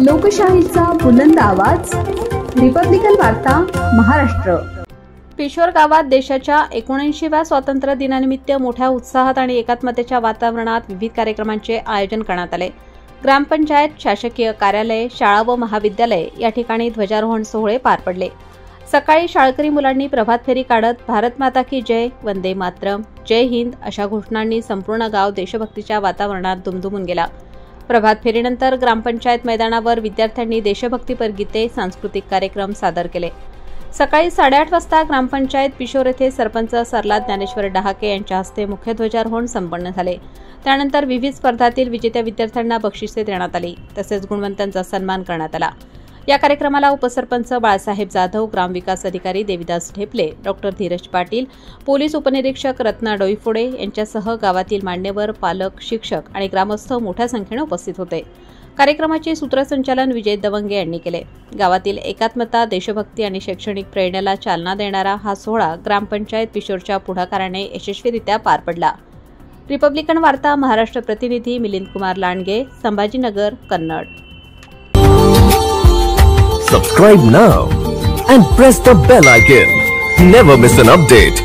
लोकशाहीचा बुलंद आवाज, रिपब्लिकन वार्ता महाराष्ट्र। पिशोर गावात देशाच्या 79व्या स्वातंत्र्य दिनानिमित्त मोठ्या उत्साहात आणि एकात्मतेच्या वातावरणात विविध कार्यक्रमांचे आयोजन करण्यात आले। ग्रामपंचायत, शासकीय कार्यालय, शाळा व महाविद्यालय या ठिकाणी ध्वजारोहण सोहळे पार पडले। सकाळी शाळकरी मुलांनी प्रभात फेरी काढत भारत माता की जय, वंदे मातरम, जय हिंद अशा घोषणांनी संपूर्ण गाव देशभक्तीच्या वातावरणात दुमदुमून गेला। प्रभात फेरीनंतर ग्रामपंचायत मैदानावर विद्यार्थ्यांनी देशभक्तीपर गीते, सांस्कृतिक कार्यक्रम सादर केले। सकाळी 8:30 वाजता ग्रामपंचायत पिशोर येथे सरपंच सरला ज्ञानेश्वर डहाके यांच्या हस्ते मुख्य ध्वजारोहण संपन्न झाले। त्यानंतर विविध स्पर्धातील विजेत्या विद्यार्थ्यांना बक्षिसे देण्यात आली, तसेच गुणवंतांचा सन्मान करण्यात आला। या कार्यक्रमाला उपसरपंच बाळासाहेब जाधव, ग्रामविकास अधिकारी देविदास ढेपले, डॉक्टर धीरज पाटील, पोलीस उपनिरीक्षक रत्ना डोईफोडे यांच्यासह गावातील मान्यवर, पालक, शिक्षक आणि ग्रामस्थ मोठ्या संख्येने उपस्थित होते। कार्यक्रमाचे सूत्रसंचालन विजय दवंगे यांनी केले। गावातील एकात्मता, देशभक्ती आणि शैक्षणिक प्रेरणेला चालना देणारा हा सोहळा ग्रामपंचायत पिशोरच्या पुढाकाराने यशस्वीरित्या पार पडला। रिपब्लिकन वार्ता महाराष्ट्र प्रतिनिधी Milind Kumar Landge, Sambhajinagar, Kannada. Subscribe now and press the bell icon. Never miss an update.